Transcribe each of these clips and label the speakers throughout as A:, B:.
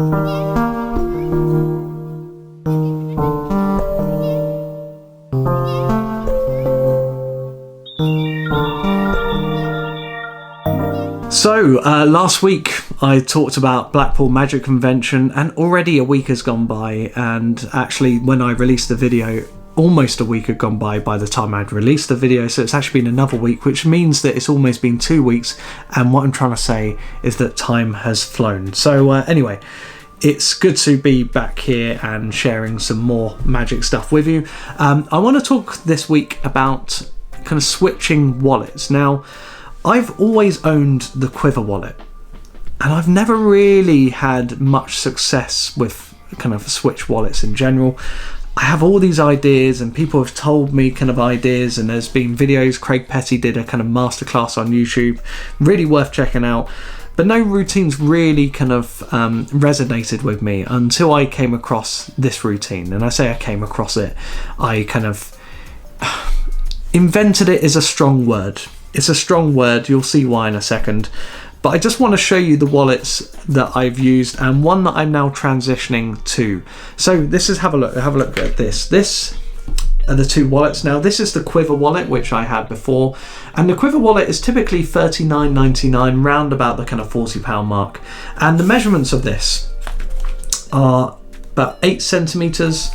A: So, last week I talked about Blackpool Magic Convention, and already a week has gone by, and actually when I released the video, almost a week had gone by the time I'd released the video, so it's actually been another week, which means that it's almost been 2 weeks, and what I'm trying to say is that time has flown. So anyway, it's good to be back here and sharing some more magic stuff with you. I want to talk this week about kind of switching wallets. Now, I've always owned the Quiver wallet, and I've never really had much success with kind of switch wallets in general. I have all these ideas, and people have told me kind of ideas, and there's been videos. Craig Petty did a kind of masterclass on YouTube, really worth checking out. But no routines really kind of resonated with me until I came across this routine. And I say I came across it, I kind of invented it is a strong word. It's a strong word, you'll see why in a second. But I just want to show you the wallets that I've used and one that I'm now transitioning to. So this is, have a look at this. This are the two wallets now. This is the Quiver wallet, which I had before. And the Quiver wallet is typically $39.99, round about the kind of £40 mark. And the measurements of this are about 8 centimeters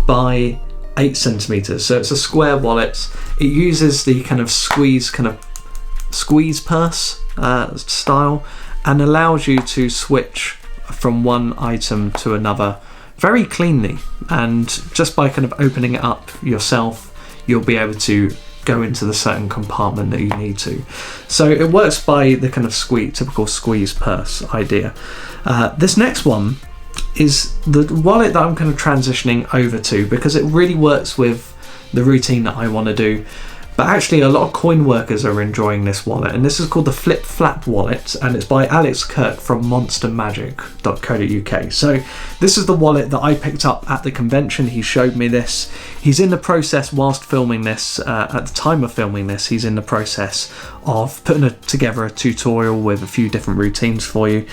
A: by 8 centimeters. So it's a square wallet. It uses the kind of squeeze purse style, and allows you to switch from one item to another very cleanly, and just by kind of opening it up yourself, you'll be able to go into the certain compartment that you need to. So it works by the kind of typical squeeze purse idea. This next one is the wallet that I'm kind of transitioning over to, because it really works with the routine that I want to do. But actually a lot of coin workers are enjoying this wallet, and this is called the Flip Flap wallet, and it's by Alex Kirk from monstermagic.co.uk. So this is the wallet that I picked up at the convention. He showed me this. He's in the process, whilst filming this, at the time of filming this, he's in the process of putting together a tutorial with a few different routines for you.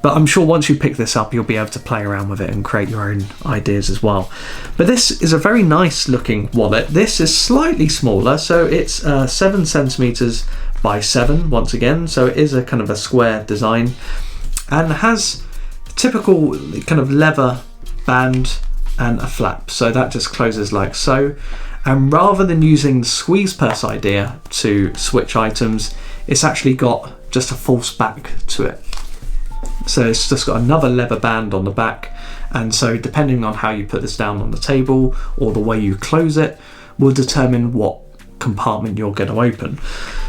A: But I'm sure once you pick this up, you'll be able to play around with it and create your own ideas as well. But this is a very nice looking wallet. This is slightly smaller, so it's 7 centimeters by 7 once again. So it is a kind of a square design, and has typical kind of leather band and a flap. So that just closes like so. And rather than using the squeeze purse idea to switch items, it's actually got just a false back to it. So it's just got another leather band on the back, and so depending on how you put this down on the table or the way you close it will determine what compartment you're going to open.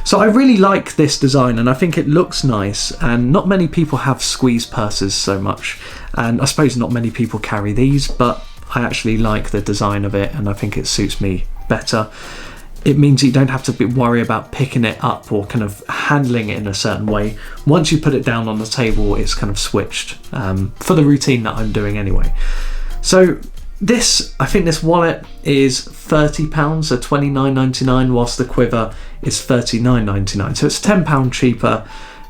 A: So I really like this design, and I think it looks nice, and not many people have squeeze purses so much, and I suppose not many people carry these, but I actually like the design of it, and I think it suits me better. It means you don't have to worry about picking it up or kind of handling it in a certain way. Once you put it down on the table, it's kind of switched for the routine that I'm doing anyway. So I think this wallet is £30, so $29.99, whilst the Quiver is $39.99. So it's £10 cheaper.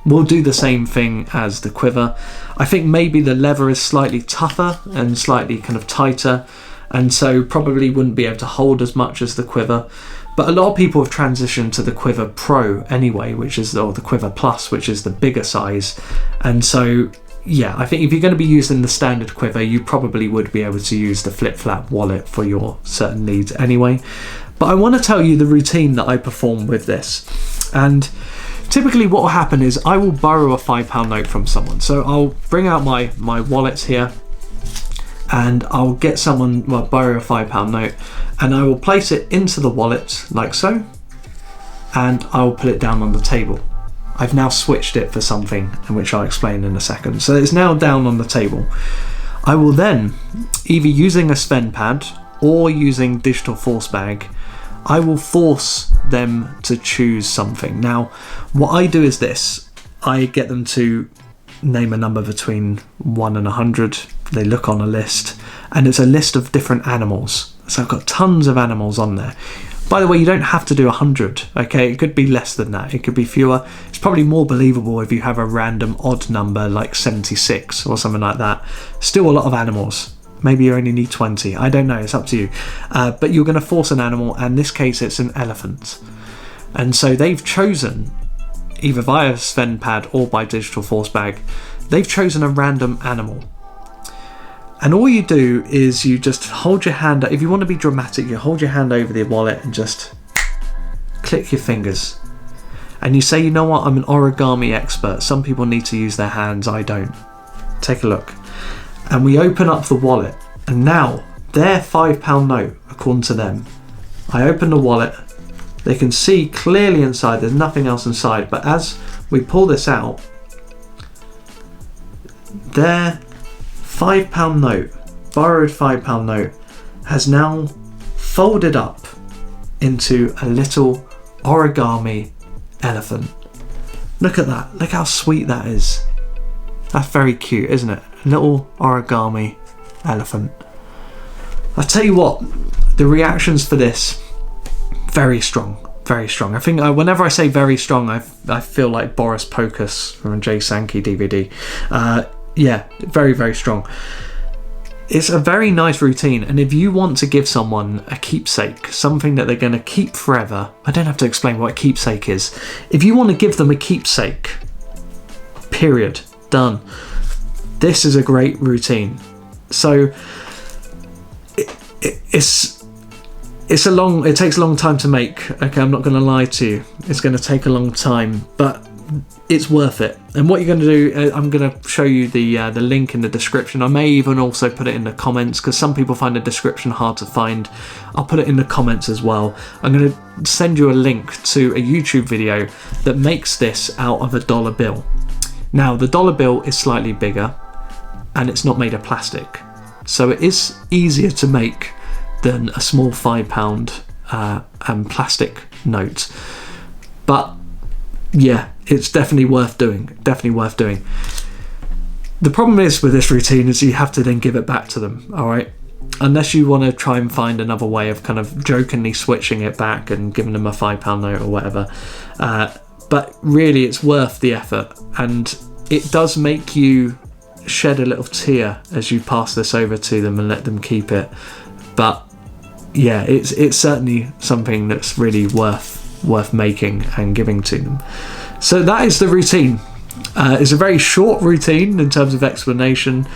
A: We'll do the same thing as the Quiver. I think maybe the leather is slightly tougher and slightly kind of tighter, and so probably wouldn't be able to hold as much as the Quiver. But a lot of people have transitioned to the Quiver Pro anyway, or the Quiver Plus, which is the bigger size. And so, yeah, I think if you're going to be using the standard Quiver, you probably would be able to use the Flip Flap wallet for your certain needs anyway. But I want to tell you the routine that I perform with this. And typically what will happen is I will borrow a £5 note from someone. So I'll bring out my wallets here, and I'll get someone, borrow a £5 note, and I will place it into the wallet like so, and I will put it down on the table. I've now switched it for something, which I'll explain in a second. So it's now down on the table. I will then, either using a spend pad or using digital force bag, I will force them to choose something. Now, what I do is this. I get them to name a number between 1 and 100. They look on a list, and it's a list of different animals. So I've got tons of animals on there. By the way, you don't have to do 100, okay? It could be less than that, it could be fewer. It's probably more believable if you have a random odd number like 76 or something like that. Still a lot of animals. Maybe you only need 20, I don't know, it's up to you. But you're going to force an animal, and in this case it's an elephant. And so they've chosen, either via Sven pad or by digital force bag, they've chosen a random animal. And all you do is you just hold your hand, if you want to be dramatic, you hold your hand over the wallet and just click your fingers. And you say, you know what, I'm an origami expert. Some people need to use their hands, I don't. Take a look. And we open up the wallet. And now, their £5 note, according to them, I open the wallet. They can see clearly inside, there's nothing else inside. But as we pull this out, their £5 note, borrowed £5 note, has now folded up into a little origami elephant. Look at that, look how sweet that is. That's very cute, isn't it? A little origami elephant. I'll tell you what, the reactions for this, very strong, very strong. I think whenever I say very strong, I feel like Boris Pocus from a Jay Sankey DVD. Yeah, very, very strong. It's a very nice routine, and if you want to give someone a keepsake, something that they're going to keep forever, I don't have to explain what a keepsake is. If you want to give them a keepsake, period, done. This is a great routine. So it takes a long time to make. Okay, I'm not going to lie to you. It's going to take a long time, but it's worth it. And what you're going to do, I'm going to show you the link in the description. I may even also put it in the comments, because some people find the description hard to find. I'll put it in the comments as well. I'm going to send you a link to a YouTube video that makes this out of a dollar bill. Now, the dollar bill is slightly bigger and it's not made of plastic, so it is easier to make than a small £5 plastic note. But yeah, it's definitely worth doing. Definitely worth doing. The problem is with this routine is you have to then give it back to them, alright? Unless you want to try and find another way of kind of jokingly switching it back and giving them a £5 note or whatever. But really it's worth the effort, and it does make you shed a little tear as you pass this over to them and let them keep it. But yeah, it's certainly something that's really worth making and giving to them. So that is the routine. It's a very short routine in terms of explanation.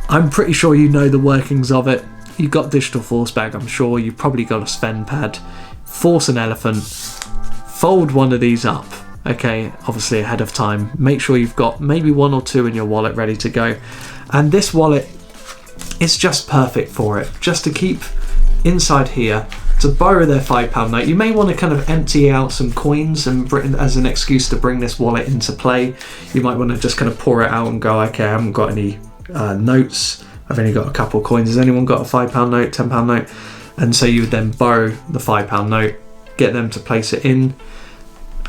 A: I'm pretty sure you know the workings of it. You've got digital force bag, I'm sure. You've probably got a Sven pad. Force an elephant. Fold one of these up, okay, obviously ahead of time. Make sure you've got maybe 1 or 2 in your wallet ready to go. And this wallet is just perfect for it. Just to keep inside here, to borrow their £5 note. You may want to kind of empty out some coins and as an excuse to bring this wallet into play. You might want to just kind of pour it out and go, okay, I haven't got any notes. I've only got a couple of coins. Has anyone got a £5 note, £10 note? And so you would then borrow the £5 note, get them to place it in,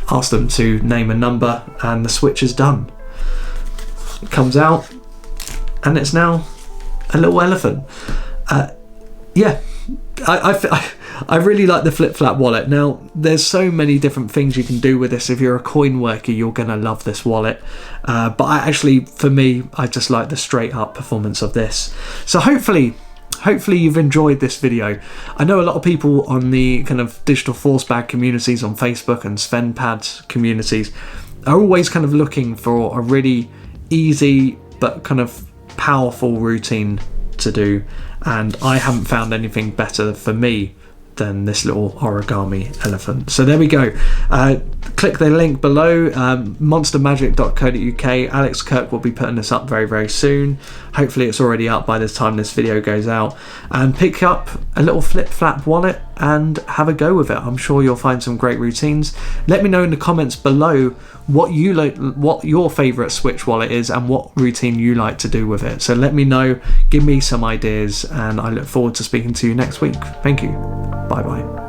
A: ask them to name a number, and the switch is done. It comes out, and it's now a little elephant. Yeah, I really like the Flip Flap wallet. Now, there's so many different things you can do with this. If you're a coin worker, you're going to love this wallet. But for me, I just like the straight up performance of this. So hopefully you've enjoyed this video. I know a lot of people on the kind of digital force bag communities on Facebook and Sven pad communities are always kind of looking for a really easy but kind of powerful routine to do. And I haven't found anything better for me than this little origami elephant. So there we go. Click the link below, monstermagic.co.uk. Alex Kirk will be putting this up very, very soon. Hopefully it's already up by the time this video goes out. And pick up a little Flip Flap wallet and have a go with it. I'm sure you'll find some great routines. Let me know in the comments below what your favourite Switch wallet is and what routine you like to do with it. So let me know, give me some ideas, and I look forward to speaking to you next week. Thank you. Bye bye.